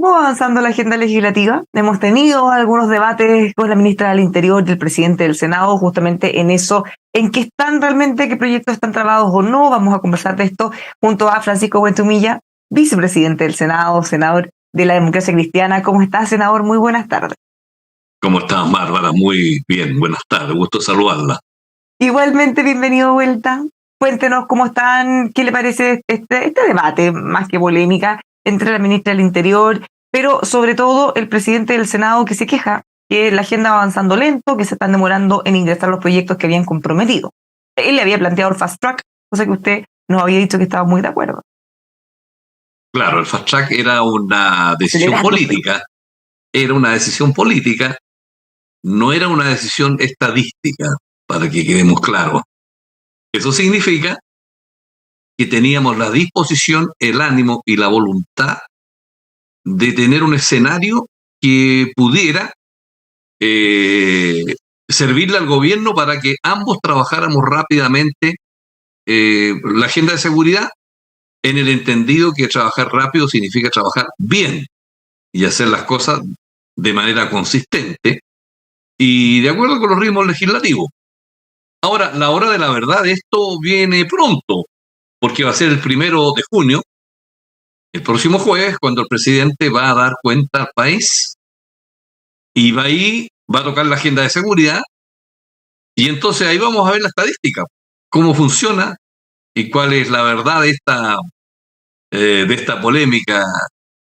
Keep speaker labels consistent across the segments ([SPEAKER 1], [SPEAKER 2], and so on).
[SPEAKER 1] ¿Cómo va avanzando la agenda legislativa? Hemos tenido algunos debates con la ministra del Interior y el presidente del Senado justamente en eso, en qué están realmente, qué proyectos están trabados o no. Vamos a conversar de esto junto a Francisco Buentumilla, vicepresidente del Senado, senador de la Democracia Cristiana. ¿Cómo está, senador? Muy buenas tardes.
[SPEAKER 2] ¿Cómo estás, Bárbara? Muy bien, buenas tardes, gusto saludarla.
[SPEAKER 1] Igualmente, bienvenido de vuelta. Cuéntenos cómo están, qué le parece este debate, más que polémica, entre la ministra del Interior, pero sobre todo el presidente del Senado, que se queja que la agenda va avanzando lento, que se están demorando en ingresar los proyectos que habían comprometido. Él le había planteado el fast track, cosa que usted nos había dicho que estaba muy de acuerdo.
[SPEAKER 2] Claro, el fast track era una decisión política, no era una decisión estadística, para que quedemos claros. Eso significa que teníamos la disposición, el ánimo y la voluntad de tener un escenario que pudiera servirle al gobierno para que ambos trabajáramos rápidamente la agenda de seguridad, en el entendido que trabajar rápido significa trabajar bien y hacer las cosas de manera consistente y de acuerdo con los ritmos legislativos. Ahora, la hora de la verdad, esto viene pronto, porque va a ser el 1 de junio, el próximo jueves, cuando el presidente va a dar cuenta al país y va a tocar la agenda de seguridad, y entonces ahí vamos a ver la estadística, cómo funciona y cuál es la verdad de esta polémica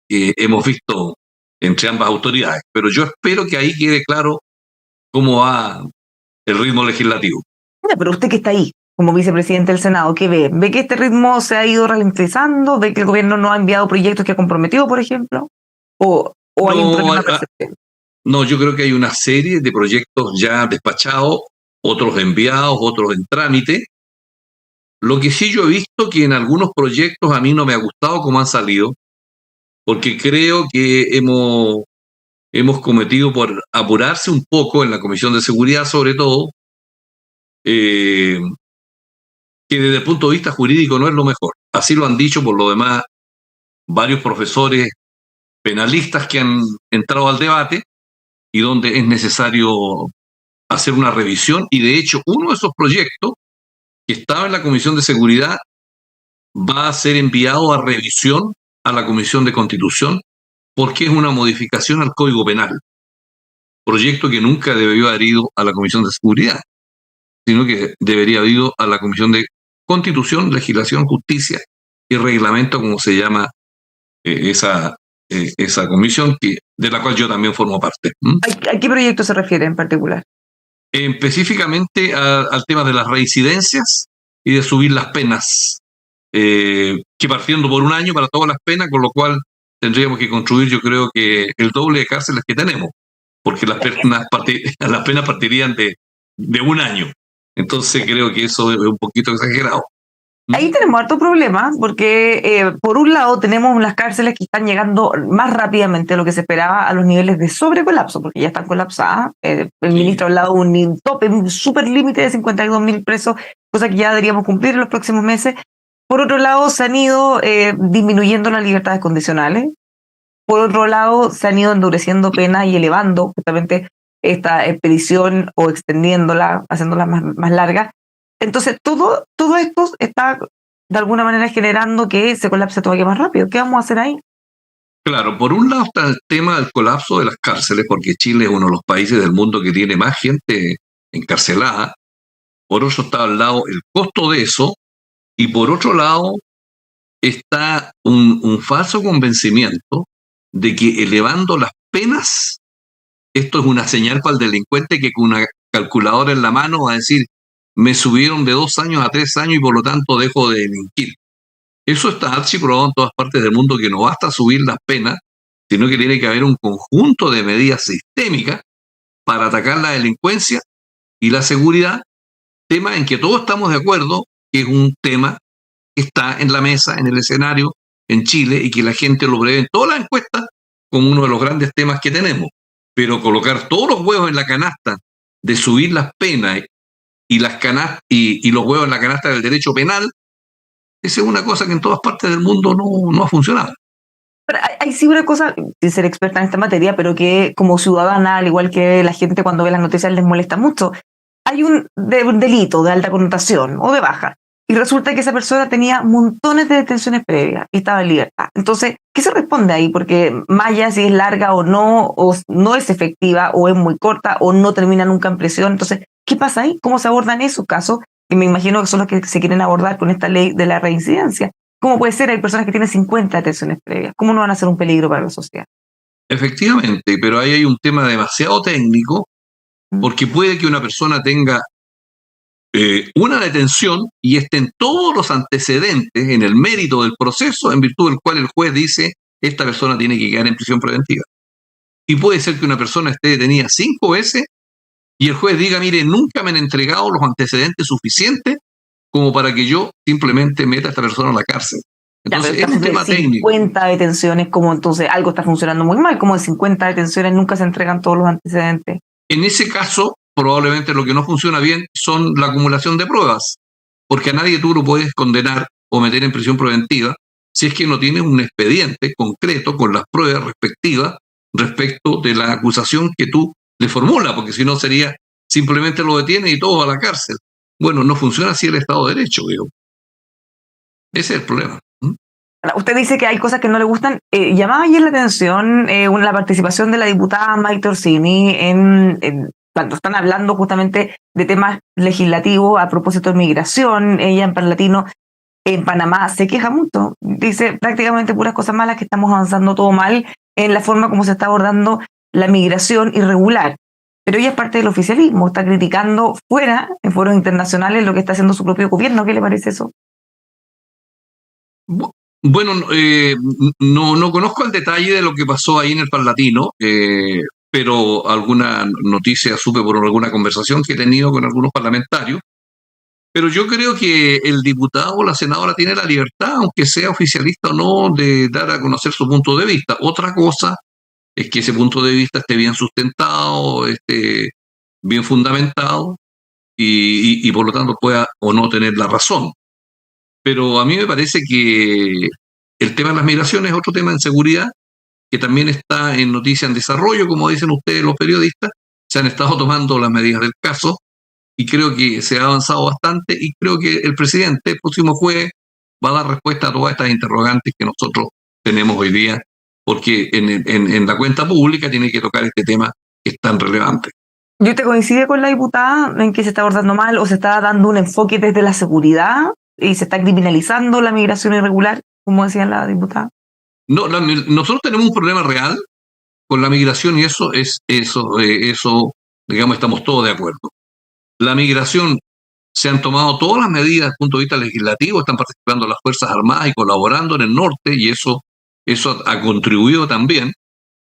[SPEAKER 2] que hemos visto entre ambas autoridades. Pero yo espero que ahí quede claro cómo va el ritmo legislativo.
[SPEAKER 1] Pero usted que está ahí, como vicepresidente del Senado, ¿qué ve? ¿Ve que este ritmo se ha ido ralentizando? ¿Ve que el gobierno no ha enviado proyectos que ha comprometido, por ejemplo? ¿O hay un problema de percepción?
[SPEAKER 2] No, yo creo que hay una serie de proyectos ya despachados, otros enviados, otros en trámite. Lo que sí yo he visto que en algunos proyectos a mí no me ha gustado cómo han salido, porque creo que hemos cometido por apurarse un poco en la Comisión de Seguridad, sobre todo, que desde el punto de vista jurídico no es lo mejor. Así lo han dicho, por lo demás, varios profesores penalistas que han entrado al debate y donde es necesario hacer una revisión. Y de hecho, uno de esos proyectos que estaba en la Comisión de Seguridad va a ser enviado a revisión a la Comisión de Constitución porque es una modificación al Código Penal. Proyecto que nunca debió haber ido a la Comisión de Seguridad, sino que debería haber ido a la Comisión de Constitución, Legislación, Justicia y Reglamento, como se llama esa comisión, de la cual yo también formo parte.
[SPEAKER 1] ¿A qué proyecto se refiere en particular?
[SPEAKER 2] Específicamente al tema de las reincidencias y de subir las penas, que partiendo por 1 año para todas las penas, con lo cual tendríamos que construir, yo creo que el doble de cárceles que tenemos, porque las penas partirían de 1 año. Entonces creo que eso es un poquito exagerado.
[SPEAKER 1] Ahí tenemos harto problema, porque por un lado tenemos las cárceles que están llegando más rápidamente de lo que se esperaba a los niveles de sobrecolapso, porque ya están colapsadas. El ministro ha hablado de un tope, un super límite de 52.000 presos, cosa que ya deberíamos cumplir en los próximos meses. Por otro lado, se han ido disminuyendo las libertades condicionales. Por otro lado, se han ido endureciendo penas y elevando justamente esta expedición o extendiéndola, haciéndola más larga. Entonces, todo esto está de alguna manera generando que se colapse todavía más rápido. ¿Qué vamos a hacer ahí?
[SPEAKER 2] Claro, por un lado está el tema del colapso de las cárceles, porque Chile es uno de los países del mundo que tiene más gente encarcelada. Por otro está al lado el costo de eso, y por otro lado está un falso convencimiento de que elevando las penas, esto es una señal para el delincuente que con una calculadora en la mano va a decir: me subieron de 2 años a 3 años y por lo tanto dejo de delinquir. Eso está archiprobado en todas partes del mundo, que no basta subir las penas, sino que tiene que haber un conjunto de medidas sistémicas para atacar la delincuencia y la seguridad, tema en que todos estamos de acuerdo que es un tema que está en la mesa, en el escenario, en Chile, y que la gente lo prevé en todas las encuestas como uno de los grandes temas que tenemos. Pero colocar todos los huevos en la canasta de subir las penas y los huevos en la canasta del derecho penal, esa es una cosa que en todas partes del mundo no ha funcionado.
[SPEAKER 1] Pero hay sí una cosa, sin ser experta en esta materia, pero que como ciudadana, al igual que la gente cuando ve las noticias les molesta mucho. Hay un delito de alta connotación o de baja, y resulta que esa persona tenía montones de detenciones previas y estaba en libertad. Entonces, ¿qué se responde ahí? Porque más allá si es larga o no es efectiva, o es muy corta, o no termina nunca en prisión. Entonces, ¿qué pasa ahí? ¿Cómo se abordan esos casos? Que me imagino que son los que se quieren abordar con esta ley de la reincidencia. ¿Cómo puede ser? Hay personas que tienen 50 detenciones previas. ¿Cómo no van a ser un peligro para la sociedad?
[SPEAKER 2] Efectivamente, pero ahí hay un tema demasiado técnico, porque puede que una persona tenga una detención y estén todos los antecedentes en el mérito del proceso en virtud del cual el juez dice esta persona tiene que quedar en prisión preventiva. Y puede ser que una persona esté detenida 5 veces y el juez diga, mire, nunca me han entregado los antecedentes suficientes como para que yo simplemente meta a esta persona a la cárcel. Entonces, es un tema técnico.
[SPEAKER 1] 50 detenciones, como entonces algo está funcionando muy mal, como de 50 detenciones nunca se entregan todos los antecedentes.
[SPEAKER 2] En ese caso, probablemente lo que no funciona bien son la acumulación de pruebas, porque a nadie tú lo puedes condenar o meter en prisión preventiva si es que no tienes un expediente concreto con las pruebas respectivas respecto de la acusación que tú le formulas, porque si no sería simplemente lo detiene y todo a la cárcel. Bueno, no funciona así el Estado de Derecho, digo. Ese es el problema.
[SPEAKER 1] Usted dice que hay cosas que no le gustan. Llamaba ayer la atención la participación de la diputada Maite Orsini cuando están hablando justamente de temas legislativos a propósito de migración. Ella en Parlatino, en Panamá, se queja mucho. Dice prácticamente puras cosas malas, que estamos avanzando todo mal en la forma como se está abordando la migración irregular. Pero ella es parte del oficialismo, está criticando fuera, en foros internacionales, lo que está haciendo su propio gobierno. ¿Qué le parece eso?
[SPEAKER 2] Bueno, no conozco el detalle de lo que pasó ahí en el Parlatino, pero alguna noticia supe por alguna conversación que he tenido con algunos parlamentarios. Pero yo creo que el diputado o la senadora tiene la libertad, aunque sea oficialista o no, de dar a conocer su punto de vista. Otra cosa es que ese punto de vista esté bien sustentado, esté bien fundamentado y por lo tanto pueda o no tener la razón. Pero a mí me parece que el tema de las migraciones es otro tema en seguridad, que también está en noticia en desarrollo, como dicen ustedes los periodistas. Se han estado tomando las medidas del caso y creo que se ha avanzado bastante y creo que el presidente, el próximo jueves, va a dar respuesta a todas estas interrogantes que nosotros tenemos hoy día, porque en la cuenta pública tiene que tocar este tema que es tan relevante.
[SPEAKER 1] ¿Y usted coincide con la diputada en que se está abordando mal o se está dando un enfoque desde la seguridad y se está criminalizando la migración irregular, como decía la diputada?
[SPEAKER 2] No, nosotros tenemos un problema real con la migración y eso, digamos, estamos todos de acuerdo. La migración, se han tomado todas las medidas desde el punto de vista legislativo, están participando las Fuerzas Armadas y colaborando en el norte y eso ha contribuido también.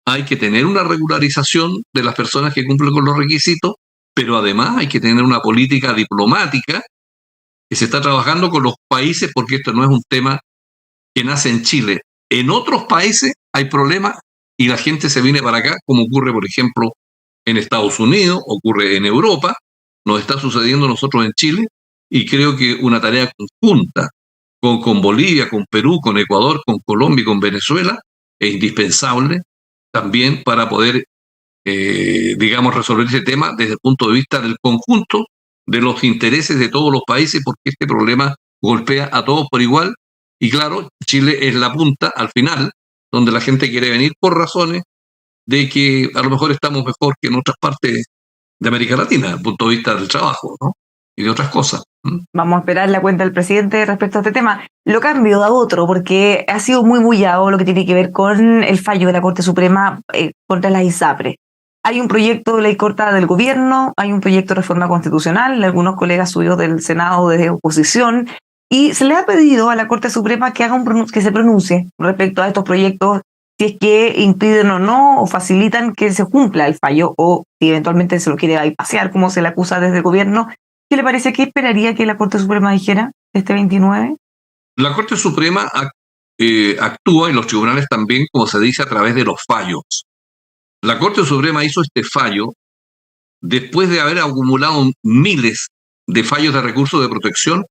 [SPEAKER 2] Hay que tener una regularización de las personas que cumplen con los requisitos, pero además hay que tener una política diplomática que se está trabajando con los países, porque esto no es un tema que nace en Chile. En otros países hay problemas y la gente se viene para acá, como ocurre, por ejemplo, en Estados Unidos, ocurre en Europa, nos está sucediendo a nosotros en Chile, y creo que una tarea conjunta con Bolivia, con Perú, con Ecuador, con Colombia y con Venezuela es indispensable también para poder, digamos, resolver ese tema desde el punto de vista del conjunto de los intereses de todos los países, porque este problema golpea a todos por igual. Y claro, Chile es la punta al final, donde la gente quiere venir por razones de que a lo mejor estamos mejor que en otras partes de América Latina, desde el punto de vista del trabajo, ¿no? Y de otras cosas.
[SPEAKER 1] Vamos a esperar la cuenta del presidente respecto a este tema. Lo cambio a otro, porque ha sido muy bullado lo que tiene que ver con el fallo de la Corte Suprema contra las ISAPRE. Hay un proyecto de ley corta del gobierno, hay un proyecto de reforma constitucional de algunos colegas suyos del Senado de oposición, y se le ha pedido a la Corte Suprema que que se pronuncie respecto a estos proyectos, si es que impiden o no, o facilitan que se cumpla el fallo, o si eventualmente se lo quiere bypassear, como se le acusa desde el gobierno. ¿Qué le parece? ¿Qué esperaría que la Corte Suprema dijera este 29?
[SPEAKER 2] La Corte Suprema actúa, y los tribunales también, como se dice, a través de los fallos. La Corte Suprema hizo este fallo después de haber acumulado miles de fallos de recursos de protección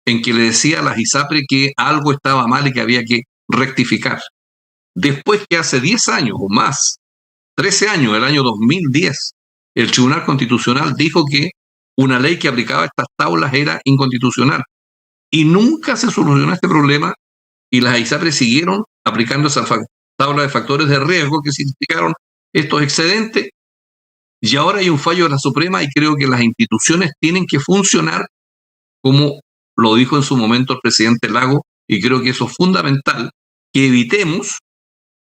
[SPEAKER 2] en que le decía a las ISAPRE que algo estaba mal y que había que rectificar. después que hace 10 años o más, 13 años, el año 2010, el Tribunal Constitucional dijo que una ley que aplicaba estas tablas era inconstitucional. Y nunca se solucionó este problema y las ISAPRES siguieron aplicando esa tabla de factores de riesgo que significaron estos excedentes. Y ahora hay un fallo de la Suprema y creo que las instituciones tienen que funcionar como lo dijo en su momento el presidente Lago, y creo que eso es fundamental, que evitemos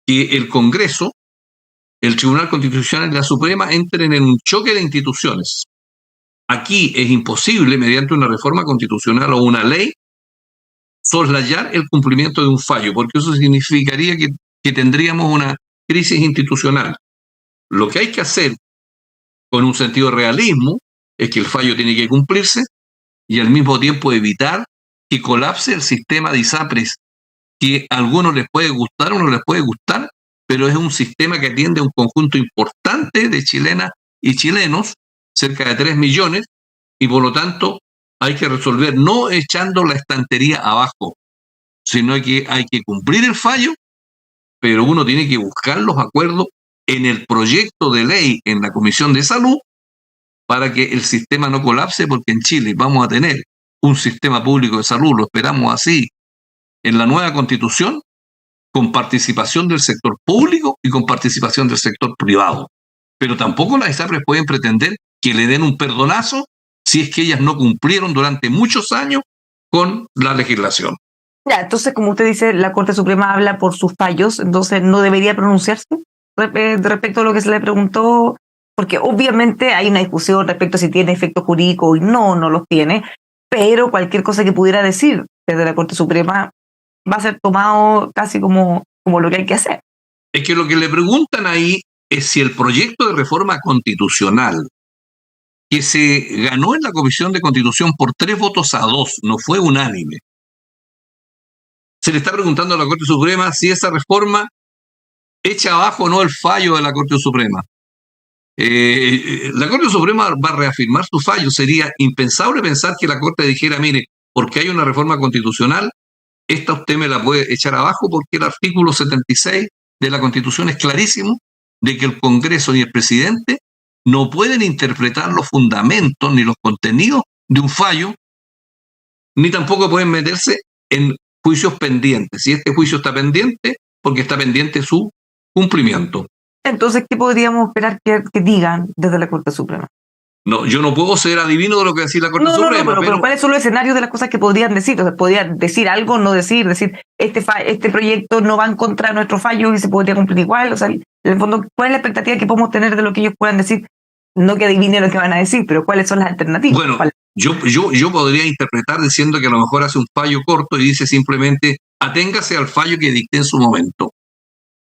[SPEAKER 2] que el Congreso, el Tribunal Constitucional y la Suprema entren en un choque de instituciones. Aquí es imposible, mediante una reforma constitucional o una ley, soslayar el cumplimiento de un fallo, porque eso significaría que tendríamos una crisis institucional. Lo que hay que hacer, con un sentido de realismo, es que el fallo tiene que cumplirse y al mismo tiempo evitar que colapse el sistema de ISAPRES, que a algunos les puede gustar o no les puede gustar, pero es un sistema que atiende a un conjunto importante de chilenas y chilenos, cerca de 3 millones, y por lo tanto hay que resolver no echando la estantería abajo, sino que hay que cumplir el fallo, pero uno tiene que buscar los acuerdos en el proyecto de ley en la Comisión de Salud para que el sistema no colapse, porque en Chile vamos a tener un sistema público de salud, lo esperamos así, en la nueva Constitución, con participación del sector público y con participación del sector privado. Pero tampoco las ISAPRES pueden pretender que le den un perdonazo si es que ellas no cumplieron durante muchos años con la legislación.
[SPEAKER 1] Ya, entonces, como usted dice, la Corte Suprema habla por sus fallos, entonces no debería pronunciarse respecto a lo que se le preguntó, porque obviamente hay una discusión respecto a si tiene efecto jurídico y no los tiene, pero cualquier cosa que pudiera decir desde la Corte Suprema va a ser tomado casi como lo que hay que hacer.
[SPEAKER 2] Es que lo que le preguntan ahí es si el proyecto de reforma constitucional que se ganó en la Comisión de Constitución por 3 votos a 2, no fue unánime. Se le está preguntando a la Corte Suprema si esa reforma echa abajo o no el fallo de la Corte Suprema. La Corte Suprema va a reafirmar su fallo. Sería impensable pensar que la Corte dijera, mire, porque hay una reforma constitucional, esta usted me la puede echar abajo, porque el artículo 76 de la Constitución es clarísimo de que el Congreso ni el presidente no pueden interpretar los fundamentos ni los contenidos de un fallo, ni tampoco pueden meterse en juicios pendientes. Si este juicio está pendiente, porque está pendiente su cumplimiento.
[SPEAKER 1] Entonces, ¿qué podríamos esperar que digan desde la Corte Suprema?
[SPEAKER 2] No, yo no puedo ser adivino de lo que decir la Corte Suprema.
[SPEAKER 1] Pero ¿cuáles son los escenarios de las cosas que podrían decir? O sea, podrían decir algo, no decir este proyecto no va en contra de nuestro fallo y se podría cumplir igual. O sea, en el fondo, ¿cuál es la expectativa que podemos tener de lo que ellos puedan decir? No que adivinen lo que van a decir, pero ¿cuáles son las alternativas?
[SPEAKER 2] Bueno, yo podría interpretar diciendo que a lo mejor hace un fallo corto y dice simplemente aténgase al fallo que dicté en su momento.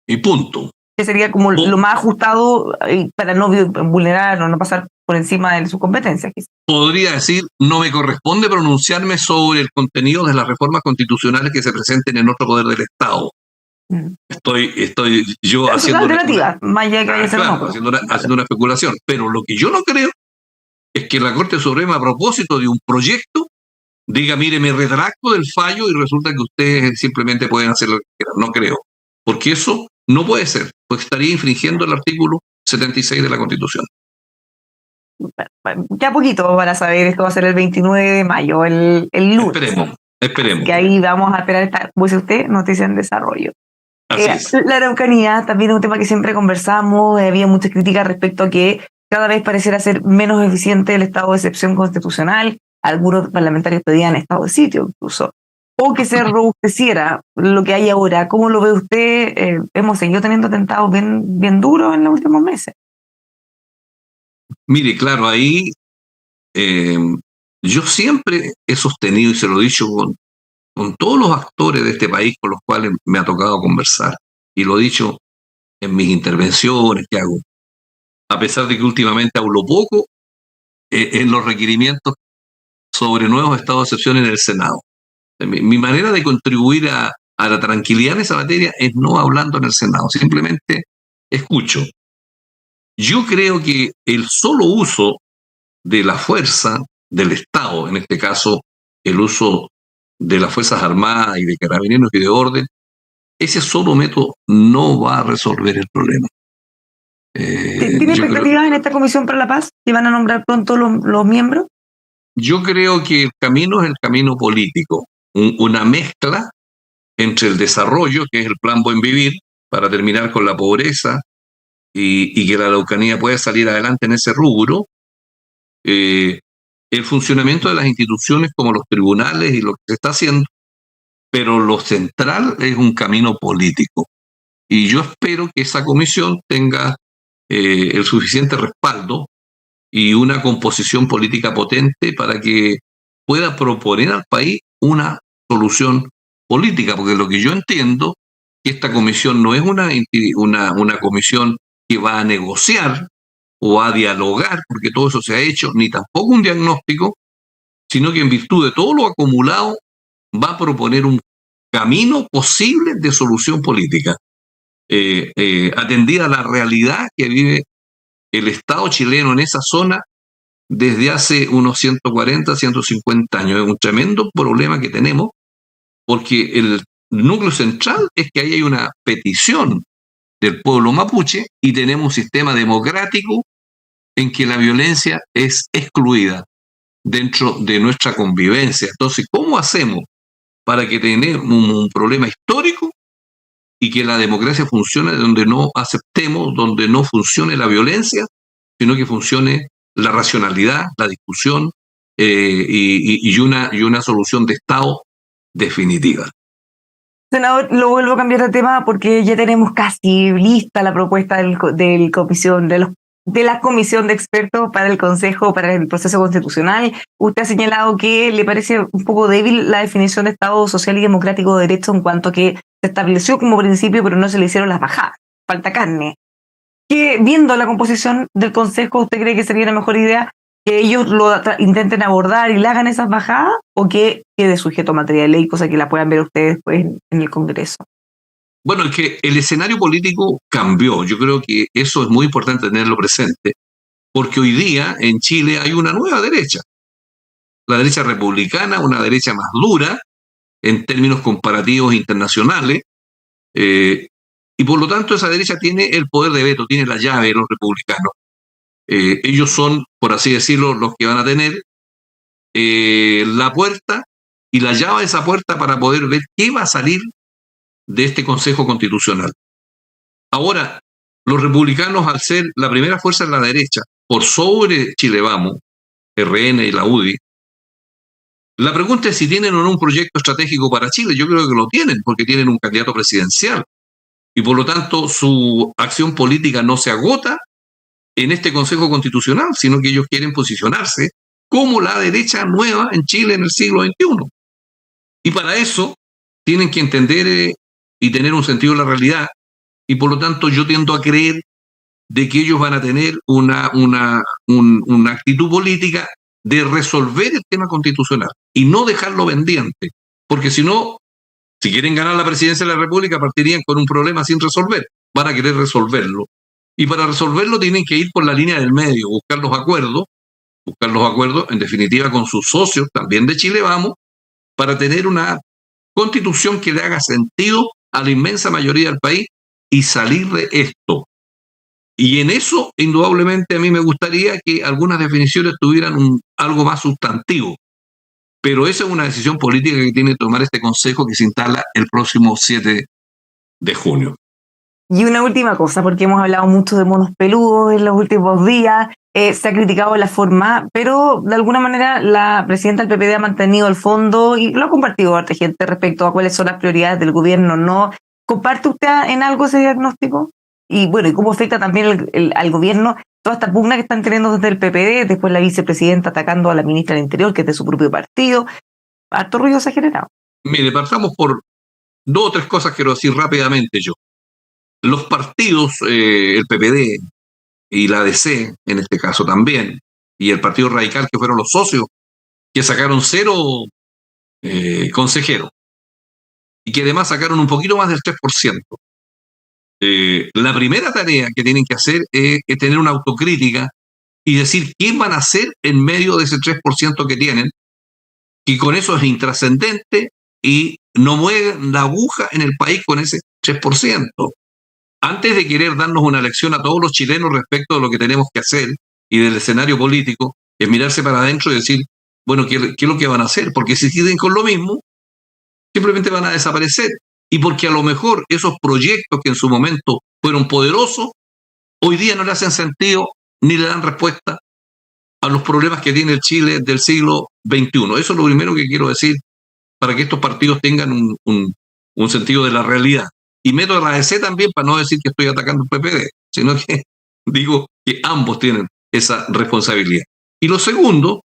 [SPEAKER 2] Y punto.
[SPEAKER 1] Que sería como lo más ajustado para no vulnerar o no pasar por encima de su competencia. Quizás.
[SPEAKER 2] Podría decir, no me corresponde pronunciarme sobre el contenido de las reformas constitucionales que se presenten en otro poder del Estado. Estoy yo
[SPEAKER 1] pero
[SPEAKER 2] haciendo
[SPEAKER 1] una alternativa, más allá que vaya a ser
[SPEAKER 2] haciendo una especulación. Pero lo que yo no creo es que la Corte Suprema, a propósito de un proyecto, diga, mire, me retracto del fallo y resulta que ustedes simplemente pueden hacer lo que quieran. No creo. Porque eso no puede ser, porque estaría infringiendo el artículo 76 de la Constitución.
[SPEAKER 1] Ya poquito para saber, esto va a ser el 29 de mayo, el lunes.
[SPEAKER 2] Esperemos.
[SPEAKER 1] Que ahí vamos a esperar, como dice usted, noticia en desarrollo.
[SPEAKER 2] Así es.
[SPEAKER 1] La Araucanía también es un tema que siempre conversamos, había muchas críticas respecto a que cada vez pareciera ser menos eficiente el estado de excepción constitucional, algunos parlamentarios pedían estado de sitio incluso, o que se robusteciera lo que hay ahora. ¿Cómo lo ve usted? Hemos seguido teniendo atentados bien duros en los últimos meses.
[SPEAKER 2] Mire, claro, ahí yo siempre he sostenido, y se lo he dicho con todos los actores de este país con los cuales me ha tocado conversar, y lo he dicho en mis intervenciones que hago, a pesar de que últimamente hablo poco en los requerimientos sobre nuevos estados de excepción en el Senado. Mi manera de contribuir a la tranquilidad en esa materia es no hablando en el Senado, simplemente escucho. Yo creo que el solo uso de la fuerza del Estado, en este caso el uso de las Fuerzas Armadas y de Carabineros y de orden, ese solo método no va a resolver el problema.
[SPEAKER 1] ¿Tiene expectativas en esta Comisión para la Paz que van a nombrar pronto los miembros?
[SPEAKER 2] Yo creo que el camino es el camino político, una mezcla entre el desarrollo, que es el Plan Buen Vivir, para terminar con la pobreza y que la Araucanía pueda salir adelante en ese rubro, el funcionamiento de las instituciones como los tribunales y lo que se está haciendo, pero lo central es un camino político. Y yo espero que esa comisión tenga el suficiente respaldo y una composición política potente para que pueda proponer al país una solución política, porque lo que yo entiendo que esta comisión no es una comisión que va a negociar o a dialogar, porque todo eso se ha hecho, ni tampoco un diagnóstico, sino que en virtud de todo lo acumulado va a proponer un camino posible de solución política, atendida a la realidad que vive el Estado chileno en esa zona desde hace unos 140, 150 años. Es un tremendo problema que tenemos, porque el núcleo central es que ahí hay una petición del pueblo mapuche y tenemos un sistema democrático en que la violencia es excluida dentro de nuestra convivencia. Entonces, ¿cómo hacemos para que tengamos un problema histórico y que la democracia funcione donde no aceptemos, donde no funcione la violencia, sino que funcione la racionalidad, la discusión y una solución de Estado definitiva?
[SPEAKER 1] Senador, lo vuelvo a cambiar de tema porque ya tenemos casi lista la propuesta de la comisión de expertos para el Consejo, para el proceso constitucional. Usted ha señalado que le parece un poco débil la definición de Estado social y democrático de derecho en cuanto a que se estableció como principio, pero no se le hicieron las bajadas. Falta carne. Que viendo la composición del Consejo, ¿usted cree que sería una mejor idea que ellos lo intenten abordar y le hagan esas bajadas o que quede sujeto a materia de ley, cosa que la puedan ver ustedes después en el Congreso?
[SPEAKER 2] Bueno, es que el escenario político cambió. Yo creo que eso es muy importante tenerlo presente, porque hoy día en Chile hay una nueva derecha, la derecha republicana, una derecha más dura en términos comparativos internacionales, y por lo tanto esa derecha tiene el poder de veto, tiene la llave de los republicanos. Ellos son, por así decirlo, los que van a tener la puerta y la llave de esa puerta para poder ver qué va a salir de este Consejo Constitucional. Ahora, los republicanos, al ser la primera fuerza en la derecha, por sobre Chile Vamos, RN y la UDI, la pregunta es si tienen o no un proyecto estratégico para Chile. Yo creo que lo tienen, porque tienen un candidato presidencial. Y por lo tanto, su acción política no se agota en este Consejo Constitucional, sino que ellos quieren posicionarse como la derecha nueva en Chile en el siglo XXI. Y para eso tienen que entender y tener un sentido de la realidad, y por lo tanto yo tiendo a creer de que ellos van a tener una actitud política de resolver el tema constitucional y no dejarlo pendiente, porque si no, si quieren ganar la presidencia de la República, partirían con un problema sin resolver, van a querer resolverlo, y para resolverlo tienen que ir por la línea del medio, buscar los acuerdos en definitiva con sus socios, también de Chile Vamos, para tener una constitución que le haga sentido a la inmensa mayoría del país y salir de esto. Y en eso, indudablemente, a mí me gustaría que algunas definiciones tuvieran algo más sustantivo. Pero esa es una decisión política que tiene que tomar este Consejo, que se instala el próximo 7 de junio.
[SPEAKER 1] Y una última cosa, porque hemos hablado mucho de monos peludos en los últimos días, se ha criticado la forma, pero de alguna manera la presidenta del PPD ha mantenido el fondo y lo ha compartido a gente respecto a cuáles son las prioridades del gobierno, ¿no? ¿Comparte usted en algo ese diagnóstico? Y bueno, ¿y cómo afecta también al gobierno toda esta pugna que están teniendo desde el PPD, después la vicepresidenta atacando a la ministra del Interior, que es de su propio partido? Harto ruido se ha generado.
[SPEAKER 2] Mire, partamos por 2 o 3 cosas que quiero decir rápidamente yo. Los partidos, el PPD y la ADC, en este caso también, y el Partido Radical, que fueron los socios, que sacaron 0 consejeros, y que además sacaron un poquito más del 3%. La primera tarea que tienen que hacer es tener una autocrítica y decir qué van a hacer en medio de ese 3% que tienen, y con eso es intrascendente y no mueven la aguja en el país con ese 3%. Antes de querer darnos una lección a todos los chilenos respecto de lo que tenemos que hacer y del escenario político, es mirarse para adentro y decir, bueno, ¿qué es lo que van a hacer? Porque si siguen con lo mismo, simplemente van a desaparecer. Y porque a lo mejor esos proyectos que en su momento fueron poderosos, hoy día no le hacen sentido ni le dan respuesta a los problemas que tiene el Chile del siglo XXI. Eso es lo primero que quiero decir para que estos partidos tengan un sentido de la realidad. Y meto a la ADC también para no decir que estoy atacando al PPD, sino que digo que ambos tienen esa responsabilidad. Y lo segundo,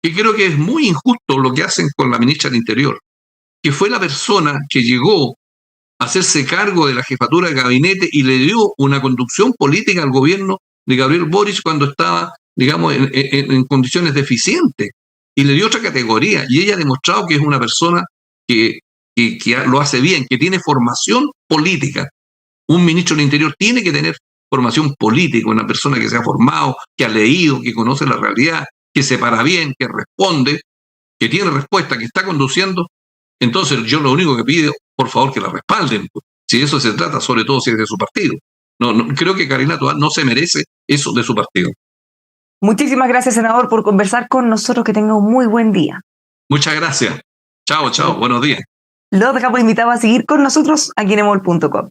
[SPEAKER 2] que creo que es muy injusto lo que hacen con la ministra del Interior, que fue la persona que llegó a hacerse cargo de la jefatura de gabinete y le dio una conducción política al gobierno de Gabriel Boric cuando estaba, digamos, en condiciones deficientes. Y le dio otra categoría. Y ella ha demostrado que es una persona que lo hace bien, que tiene formación política. Un ministro del Interior tiene que tener formación política, una persona que se ha formado, que ha leído, que conoce la realidad, que se para bien, que responde, que tiene respuesta, que está conduciendo. Entonces yo lo único que pido, por favor, que la respalden. Si de eso se trata, sobre todo si es de su partido. No, creo que Carolina Tovar no se merece eso de su partido.
[SPEAKER 1] Muchísimas gracias, senador, por conversar con nosotros. Que tenga un muy buen día.
[SPEAKER 2] Muchas gracias. Chao, buenos días.
[SPEAKER 1] Los dejamos invitados a seguir con nosotros aquí en emol.com.